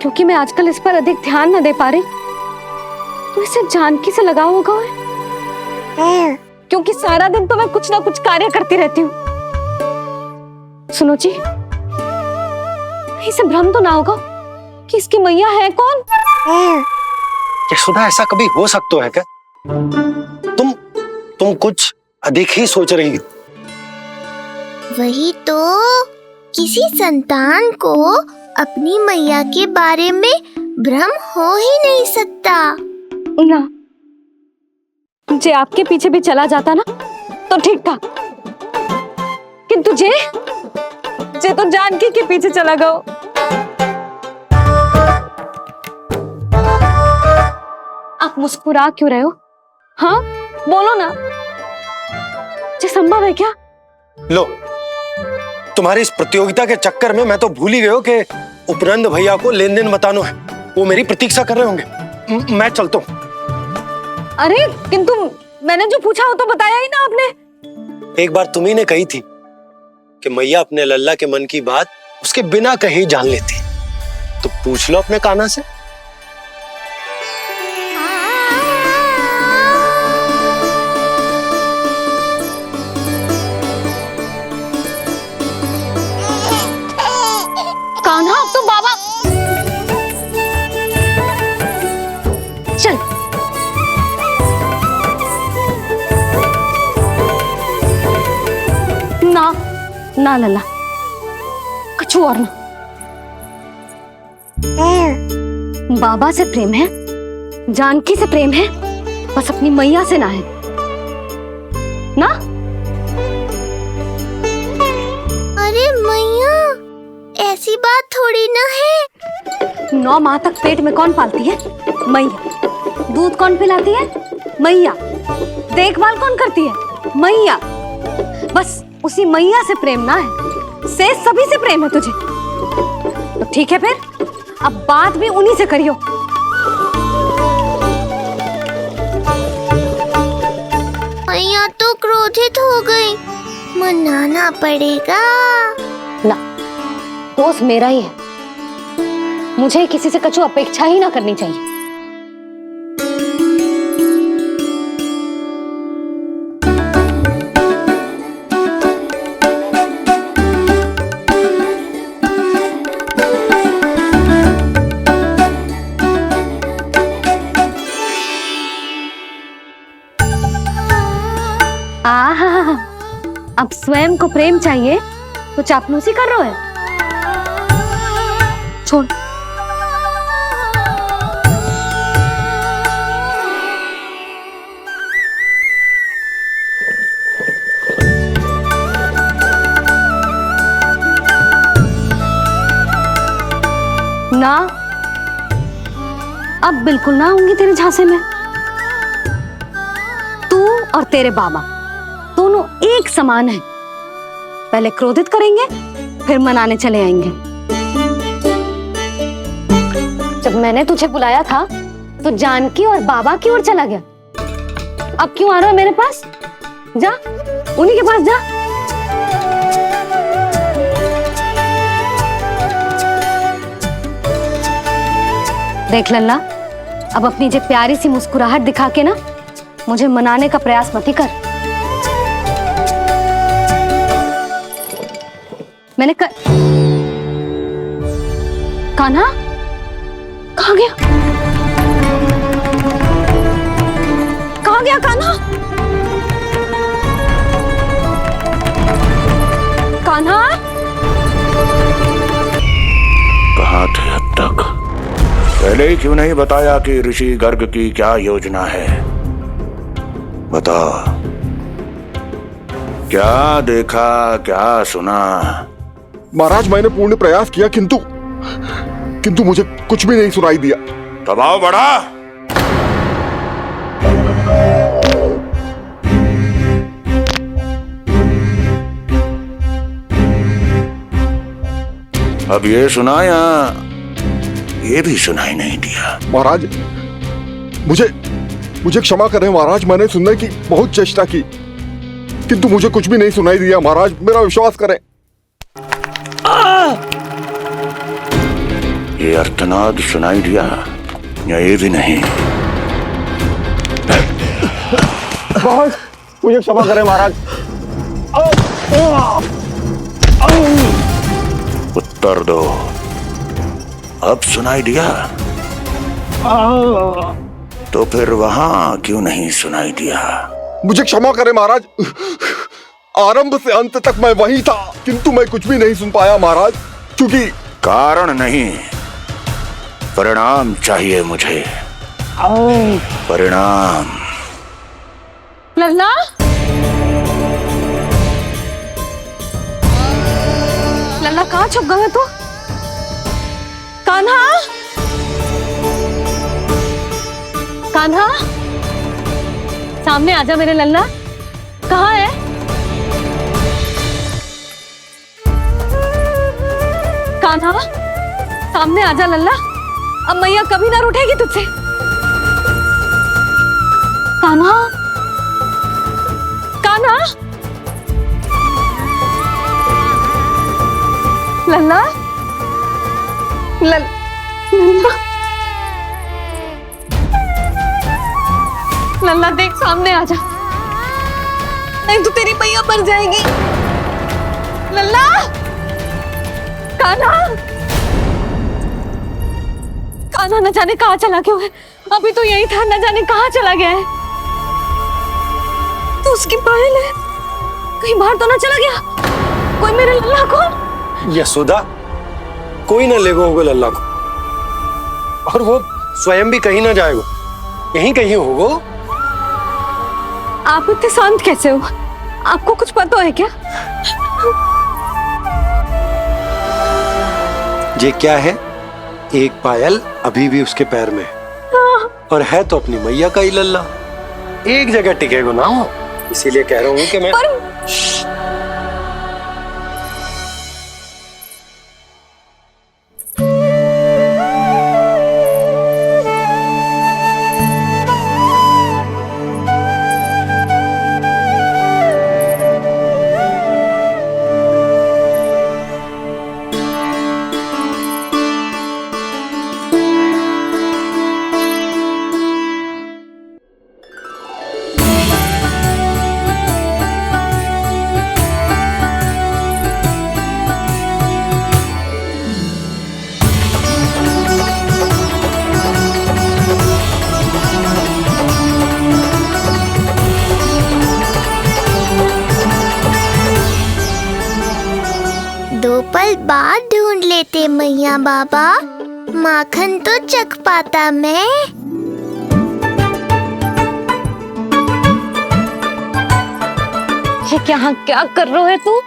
क्योंकि मैं आजकल इस पर अधिक ध्यान न दे पा रही तो इसे जानकी से लगाव होगा है? क्योंकि सारा दिन तो मैं कुछ ना कुछ कार्य करती रहती हूँ। सुनो जी, इसे भ्रम तो ना होगा कि इसकी मैया है कौन? यशोदा, ऐसा कभी हो सकता है क्या? तुम कुछ अधिक ही सोच रही हो। वही तो, किसी संतान को अपनी मैया के बारे में भ्रम हो ही नहीं सकता। ना, जे आपके पीछे भी चला जाता ना तो ठीक था, किंतु जे तो जानकी के पीछे चला गया। आप मुस्कुरा क्यों रहे हो? हाँ बोलो ना, ये संभव है क्या? लो, तुम्हारी इस प्रतियोगिता के चक्कर में मैं तो भूल ही गया हूं कि उपनंद भैया को लेन देन बताना है, वो मेरी प्रतीक्षा कर रहे होंगे। मैं चलता हूँ। अरे किंतु मैंने जो पूछा वो तो बताया ही ना आपने। एक बार तुम्ही ने कही थी कि मैया अपने लल्ला के मन की बात उसके बिना कहीं जान लेती, तो पूछ लो अपने कान्हा से। ना लल्ला, कछु और ना। बाबा से प्रेम है, जानकी से प्रेम है, बस अपनी मैया से ना है ना। अरे मैया, ऐसी बात थोड़ी ना है। 9 माह तक पेट में कौन पालती है? मैया। दूध कौन पिलाती है? मैया। देखभाल कौन करती है? मैया। बस उसी मैया से प्रेम ना है, से सभी से प्रेम है तुझे। तो ठीक है फिर, अब बात भी उन्हीं से करियो। मैया तो क्रोधित हो गई, मनाना पड़ेगा। ना, दोस्त मेरा ही है, मुझे किसी से कछु अपेक्षा ही ना करनी चाहिए। आहा, अब स्वयं को प्रेम चाहिए तो चापलूसी कर रहे हो? छोड़। ना, अब बिल्कुल ना आऊंगी तेरे झांसे में। तू और तेरे बाबा दोनों एक समान हैं। पहले क्रोधित करेंगे, फिर मनाने चले आएंगे। जब मैंने तुझे बुलाया था तो जानकी और बाबा की ओर चला गया। अब क्यों आ रहा है मेरे पास? जा, उन्हीं के पास जा। देख लल्ला, अब अपनी जो प्यारी सी मुस्कुराहट दिखा के ना मुझे मनाने का प्रयास मत ही कर। मैंने कान्हा कहाँ गया? कहाँ गया कान्हा? कान्हा कहाँ थे अब तक? पहले ही क्यों नहीं बताया कि ऋषि गर्ग की क्या योजना है? बता, क्या देखा, क्या सुना? महाराज, मैंने पूर्ण प्रयास किया किंतु मुझे कुछ भी नहीं सुनाई दिया। दबाव बढ़ा। अब ये सुना या ये भी सुनाई नहीं दिया? महाराज, मुझे क्षमा करें महाराज, मैंने सुनने की बहुत चेष्टा की किंतु मुझे कुछ भी नहीं सुनाई दिया। महाराज, मेरा विश्वास करें। ये अर्थनाद सुनाई दिया या ये भी नहीं? मुझे क्षमा करें महाराज। उत्तर दो, अब सुनाई दिया? तो फिर वहां क्यों नहीं सुनाई दिया? मुझे क्षमा करें महाराज, आरंभ से अंत तक मैं वहीं था किंतु मैं कुछ भी नहीं सुन पाया महाराज, क्योंकि कारण नहीं, परिणाम चाहिए मुझे। परिणाम। लल्ला, लल्ला कहाँ छुप गया तू? कान्हा, कान्हा, सामने आजा मेरे लल्ला। कहाँ है? कान्हा, सामने आजा लल्ला। अब मैया कभी ना रूठेगी तुझसे। कान्हा, कान्हा, लल्ला, लल्ला, लल्ला देख, सामने आजा, नहीं तो तेरी मैया मर जाएगी। लल्ला, कान्हा, कान्हा न जाने कहाँ चला गया है। अभी तो यही था, न जाने कहाँ चला गया है। तो उसकी पायल है, कहीं बाहर तो ना चला गया? कोई मेरे लल्ला को। यशोदा, कोई ना लेगो होगा लल्ला को, और वो स्वयं भी कहीं ना जाएगो, यहीं कहीं होगो। आप इतने शांत कैसे हो? आपको कुछ पता है क्या? ये क्या है? एक पायल अभी भी उसके पैर में है, और है तो अपनी मैया का ही लल्ला, एक जगह टिकेगो ना हो, इसीलिए कह रहा हूँ कि मैं दो पल बाद ढूंढ लेते मैया बाबा, माखन तो चख पाता मैं। ये क्या क्या कर रहे हो तू?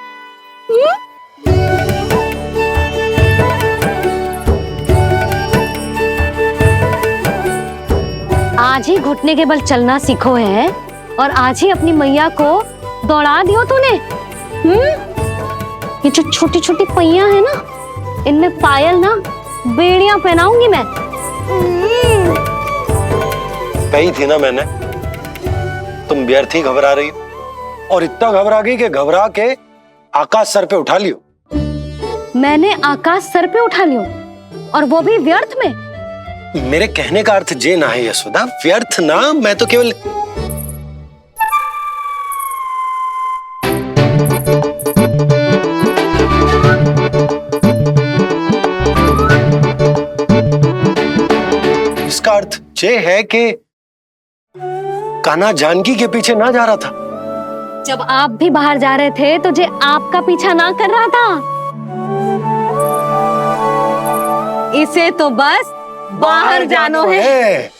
आज ही घुटने के बल चलना सीखो है, और आज ही अपनी मैया को दौड़ा दियो तूने। ये जो छोटी छोटी पहियां है ना, इनमें पायल ना बेड़ियां पहनाऊंगी मैं। कही थी ना मैंने, तुम व्यर्थ ही घबरा रही हो, और इतना घबरा गई कि घबरा के आकाश सर पे उठा लियो। मैंने आकाश सर पे उठा लियो, और वो भी व्यर्थ में? मेरे कहने का अर्थ जे ना है यशोदा, व्यर्थ ना, मैं तो केवल इसका अर्थ ये है कि कान्हा जानकी के पीछे ना जा रहा था। जब आप भी बाहर जा रहे थे तो जे आपका पीछा ना कर रहा था। इसे तो बस बाहर जानो है।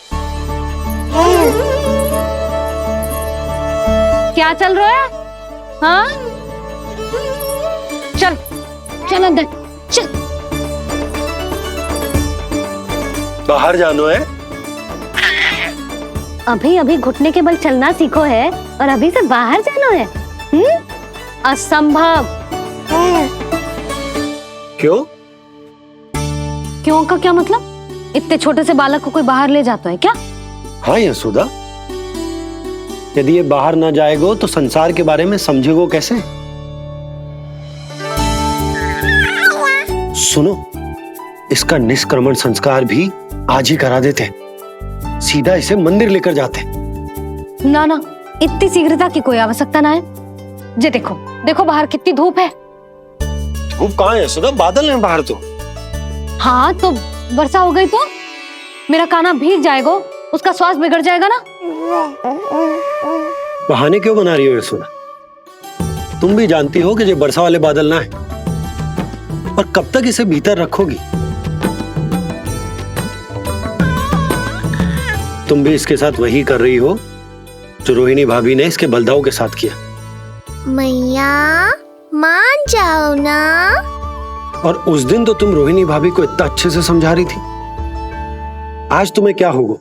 क्या चल रहा है? हाँ, चल चल अंदर चल। बाहर जानो है? अभी अभी घुटने के बल चलना सीखो है, और अभी से बाहर जाना है? असंभव। क्यों? क्यों का क्या मतलब? इतने छोटे से बालक को कोई बाहर ले जाता है क्या? हाँ यशोदा, यदि ये बाहर ना जाएगो तो संसार के बारे में समझेगो कैसे? सुनो, इसका निष्क्रमण संस्कार भी आज ही करा देते, सीधा इसे मंदिर लेकर जाते। ना ना, इतनी शीघ्रता की कोई आवश्यकता ना है। जे देखो देखो बाहर कितनी धूप है। धूप कहाँ है यशोदा? बादल हैं बाहर तो। हाँ तो वर्षा हो गई तो मेरा कान्हा भीग जाएगा, उसका स्वास्थ्य बिगड़ जाएगा ना। बहाने क्यों बना रही हो यशोदा? तुम भी जानती हो कि ये वर्षा वाले बादल ना है, और कब तक इसे भीतर रखोगी? तुम भी इसके साथ वही कर रही हो जो रोहिणी भाभी ने इसके बलदाऊ के साथ किया। मैया मान जाओ ना। और उस दिन तो तुम रोहिणी भाभी को इतना अच्छे से समझा रही थी, आज तुम्हें क्या होगा?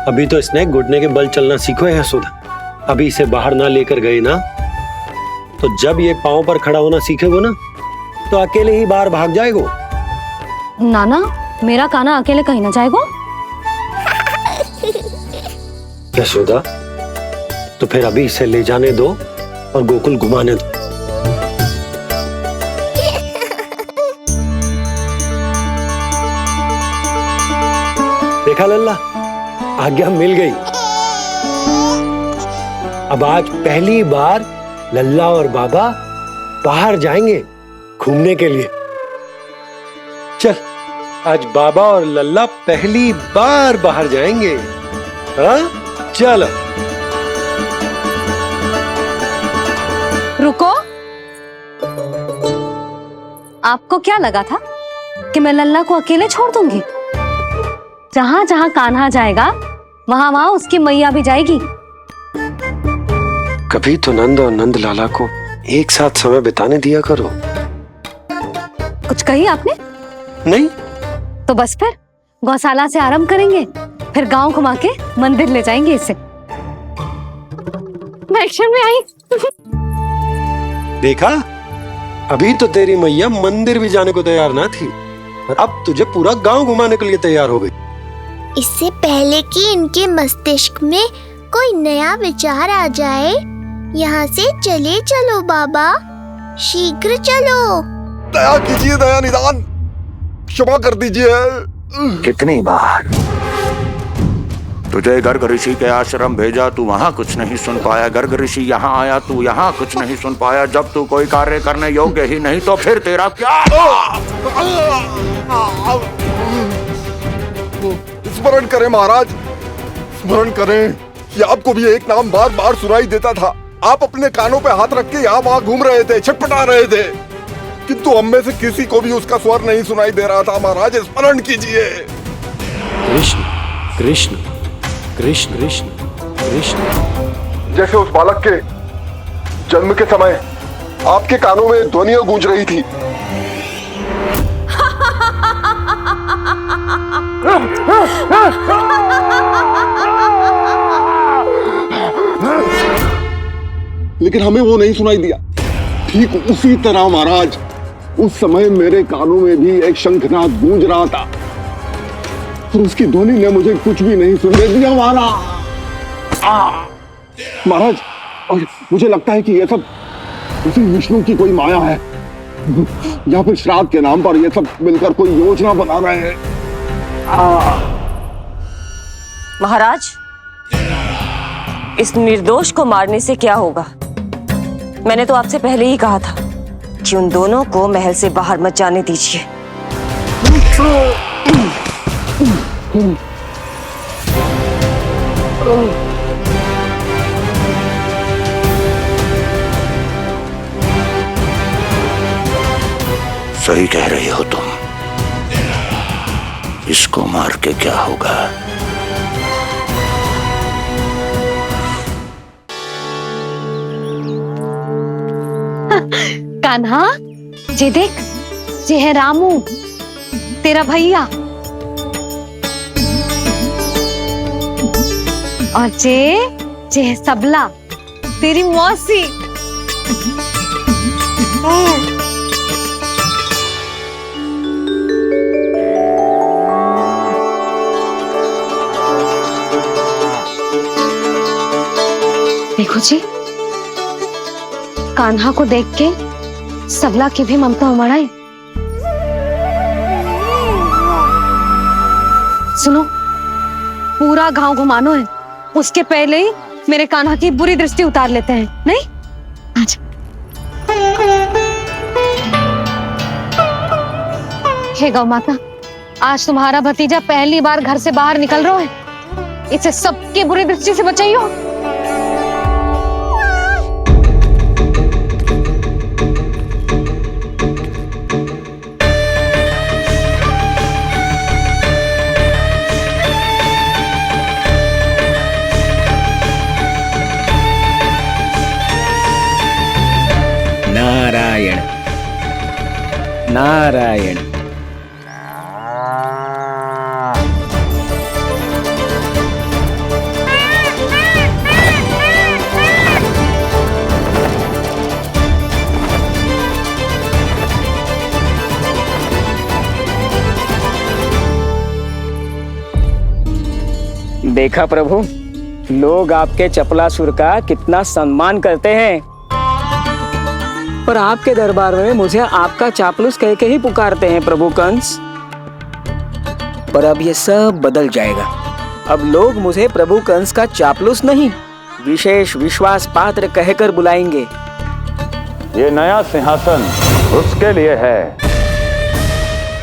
अभी तो इसने घुटने के बल चलना सीखो है यशोदा। अभी इसे बाहर ना लेकर गए ना, तो जब ये पांव पर खड़ा होना सीखेगो ना, तो अकेले ही बाहर भाग जाएगो। नाना, मेरा कान्हा अकेले कहीं ना जाएगा। यशोदा, तो फिर अभी इसे ले जाने दो और गोकुल घुमाने दो। देखा लल्ला, आज्ञा मिल गई। अब आज पहली बार लल्ला और बाबा बाहर जाएंगे घूमने के लिए। चल, आज बाबा और लल्ला पहली बार बाहर जाएंगे। हाँ, चलो। रुको आपको क्या लगा था कि मैं लल्ला को अकेले छोड़ दूंगी? जहां जहां कान्हा जाएगा वहां वहां उसकी मैया भी जाएगी। कभी तो नंद और नंद लाला को एक साथ समय बिताने दिया करो। कुछ कही आपने? नहीं। तो बस फिर गौशाला से आरंभ करेंगे, फिर गांव घुमा के मंदिर ले जाएंगे इसे। मैं एक्शन में आई। देखा, अभी तो तेरी मैया मंदिर भी जाने को तैयार ना थी, और अब तुझे पूरा गांव घुमाने के लिए तैयार हो गई। इससे पहले कि इनके मस्तिष्क में कोई नया विचार आ जाए, यहाँ से चले चलो बाबा, शीघ्र चलो। दया कीजिए, दया निदान, क्षमा कर दीजिए। कितनी बार तुझे गर्ग ऋषि के आश्रम भेजा, तू वहां कुछ नहीं सुन पाया। गर्ग ऋषि यहाँ आया, तू यहाँ कुछ नहीं सुन पाया। जब तू कोई कार्य करने योग्य ही नहीं तो फिर तेरा क्या? स्मरण करें महाराज, स्मरण करें कि आपको भी एक नाम बार बार सुनाई देता था। आप अपने कानों पे हाथ रख के यहाँ वहां घूम रहे थे, छटपटा रहे थे, किंतु हम में से किसी को भी उसका स्वर नहीं सुनाई दे रहा था। महाराज स्मरण कीजिए। कृष्ण कृष्ण कृष्ण कृष्ण कृष्ण। जैसे उस बालक के जन्म के समय आपके कानों में ध्वनियां गूंज रही थी। लेकिन हमें वो नहीं सुनाई दिया। ठीक उसी तरह महाराज, उस समय मेरे कानों में भी एक शंखनाद गूंज रहा था, और उसकी ध्वनि ने मुझे कुछ भी नहीं सुनने दिया। महाराज, और मुझे लगता है कि ये सब उसी विष्णु की कोई माया है, या फिर श्राद्ध के नाम पर ये सब मिलकर कोई योजना बना रहे हैं। महाराज, इस निर्दोष को मारने से क्या होगा? मैंने तो आपसे पहले ही कहा था कि उन दोनों को महल से बाहर मत जाने दीजिए। सही कह रही हो तुम। इसको मार के क्या होगा? कान्हा, जे देख, जे है रामू, तेरा भैया, और जे है सबला, तेरी मौसी। देखो जी, कान्हा को देख के सबला की भी ममता उमड़ आई। सुनो, पूरा गांव घुमानो है, उसके पहले ही मेरे कान्हा की बुरी दृष्टि उतार लेते हैं, नहीं? अच्छा। हे गौ माता, आज तुम्हारा भतीजा पहली बार घर से बाहर निकल रहा है, इसे सबकी बुरी दृष्टि से बचाइयो। नारायण नारायण। देखा प्रभु, लोग आपके चपलासुर का कितना सम्मान करते हैं, पर आपके दरबार में मुझे आपका चापलूस कह के ही पुकारते हैं प्रभु कंस। पर अब ये सब बदल जाएगा। अब लोग मुझे प्रभु कंस का चापलूस नहीं, विशेष विश्वास पात्र कहकर बुलाएंगे। ये नया सिंहासन उसके लिए है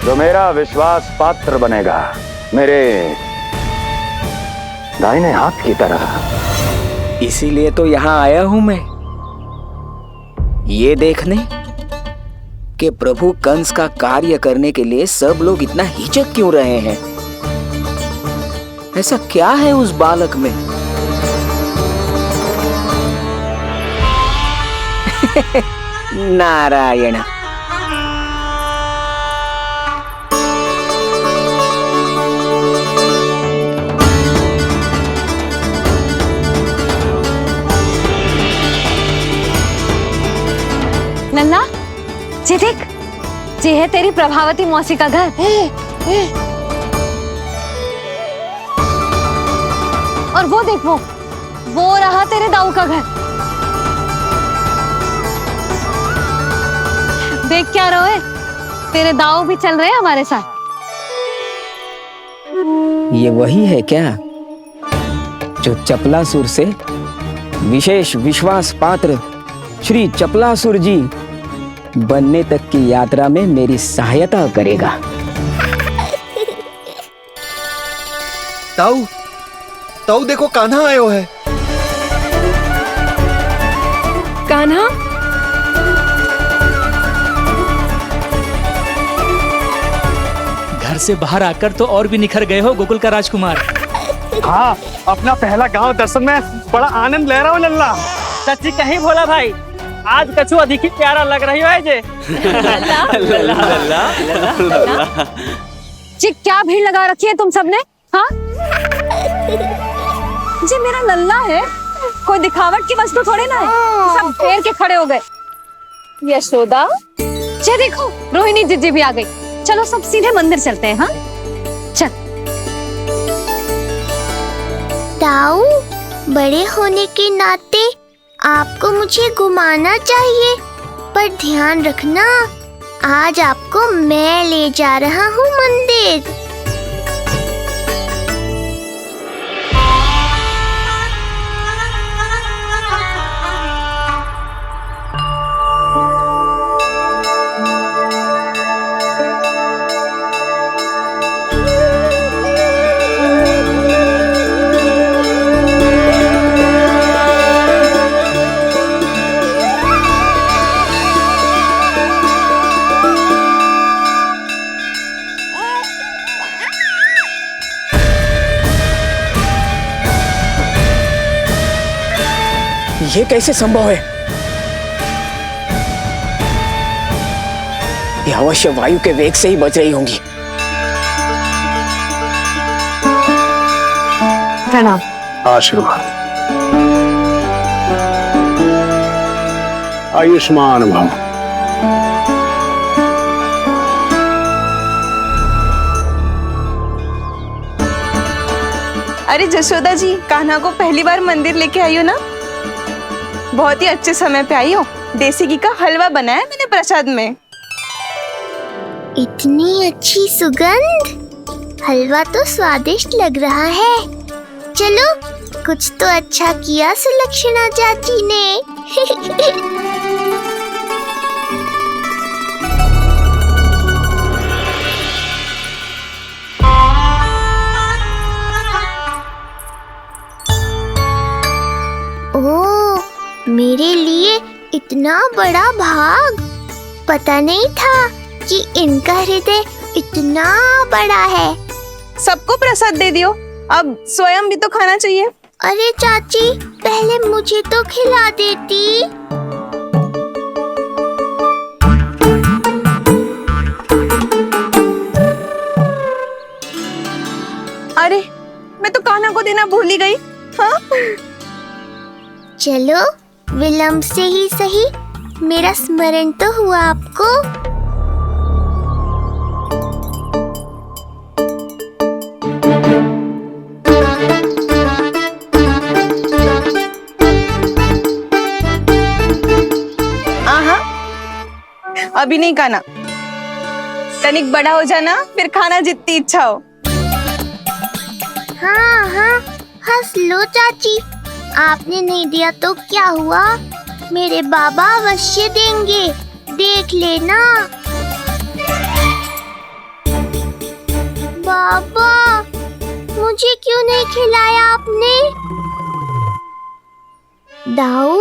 जो मेरा विश्वास पात्र बनेगा, मेरे दाहिने हाथ की तरह। इसीलिए तो यहाँ आया हूं मैं, ये देखने कि प्रभु कंस का कार्य करने के लिए सब लोग इतना हिचक क्यों रहे हैं? ऐसा क्या है उस बालक में? नारायण। नन्ना, जी देख, जी है तेरी प्रभावती मौसी का घर। और वो देख, वो रहा तेरे दाऊ का घर। देख क्या रहे, तेरे दाऊ भी चल रहे हैं हमारे साथ। ये वही है क्या जो चपलासुर से विशेष विश्वास पात्र श्री चपलासुर जी बनने तक की यात्रा में मेरी सहायता करेगा? ताऊ, ताऊ देखो कान्हा आयो है। कान्हा, घर से बाहर आकर तो और भी निखर गए हो गोकुल का राजकुमार। हाँ, अपना पहला गांव दर्शन में बड़ा आनंद ले रहा हूँ लल्ला। सच्ची कहीं भोला भाई, आज कछु अधिक ही प्यारा लग रही है जे। जी क्या भीड़ लगा रखी है तुम सबने? हाँ जी, मेरा लल्ला है, कोई दिखावट की वस्तु थोड़ी ना है। सब घेर के खड़े हो गए। यशोदा, जी देखो रोहिणी जीजी भी आ गई। चलो सब सीधे मंदिर चलते हैं। हाँ चल। ताऊ, बड़े होने के नाते आपको मुझे घुमाना चाहिए, पर ध्यान रखना आज आपको मैं ले जा रहा हूँ मंदिर। ये कैसे संभव है? ये अवश्य वायु के वेग से ही बच रही होंगी। प्रणाम। आशीर्वाद। आयुष्मान भव। अरे जशोदा जी, कान्हा को पहली बार मंदिर लेके आई हो ना? बहुत ही अच्छे समय पे आई हो। देसी घी का हलवा बनाया मैंने प्रसाद में। इतनी अच्छी सुगंध, हलवा तो स्वादिष्ट लग रहा है। चलो, कुछ तो अच्छा किया सुलक्षणा चाची ने। ओह, मेरे लिए इतना बड़ा भाग। पता नहीं था कि इनका हृदय इतना बड़ा है। सबको प्रसाद दे दियो, अब स्वयं भी तो खाना चाहिए। अरे चाची, पहले मुझे तो खिला देती। अरे, मैं तो कान्हा को देना भूल ही गई। हाँ? चलो, विलंब से ही सही, मेरा स्मरण तो हुआ आपको। आहा, अभी नहीं खाना, तनिक बड़ा हो जाना, फिर खाना जितनी इच्छा हो। हाँ हाँ, हंस लो चाची, आपने नहीं दिया तो क्या हुआ, मेरे बाबा अवश्य देंगे, देख लेना। बाबा, मुझे क्यों नहीं खिलाया आपने? दाऊ,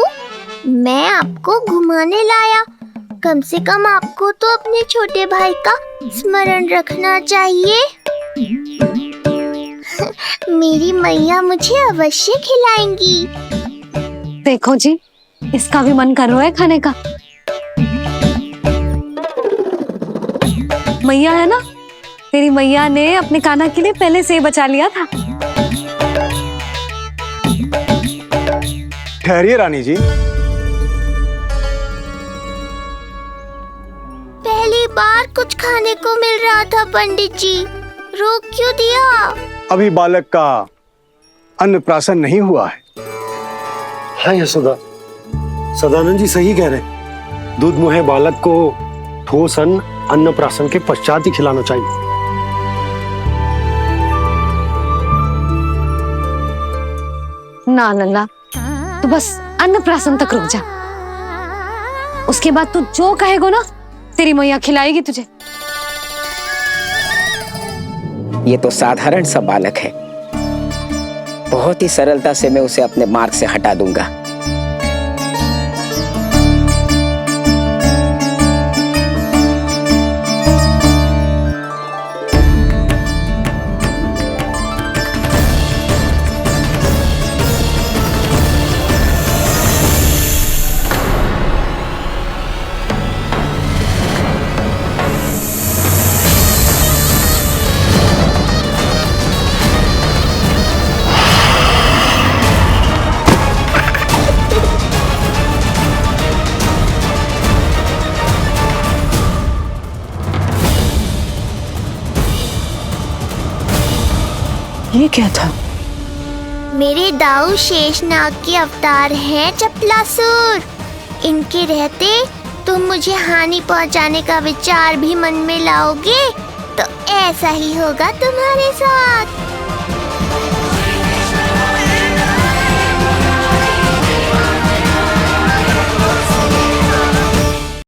मैं आपको घुमाने लाया, कम से कम आपको तो अपने छोटे भाई का स्मरण रखना चाहिए। मेरी मैया मुझे अवश्य खिलाएंगी। देखो जी, इसका भी मन कर रहा है खाने का। मैया है ना, तेरी मैया ने अपने कान्हा के लिए पहले से ही बचा लिया था। ठहरिए रानी जी। पहली बार कुछ खाने को मिल रहा था पंडित जी, रोक क्यों दिया? अभी बालक का अन्नप्राशन नहीं हुआ है। हाँ यशोदा, सदानंद जी सही कह रहे। दूध मुहे बालक को ठोस अन्नप्राशन के पश्चात ही खिलाना चाहिए। ना लल्ला, तू बस अन्नप्राशन तक रुक जा। उसके बाद तू जो कहेगो ना, तेरी मैया खिलाएगी तुझे। ये तो साधारण सा बालक है, बहुत ही सरलता से मैं उसे अपने मार्ग से हटा दूंगा। ये क्या था? मेरे दाऊ शेषनाग के अवतार हैं चपलासुर। इनके रहते तुम मुझे हानि पहुंचाने का विचार भी मन में लाओगे तो ऐसा ही होगा तुम्हारे साथ।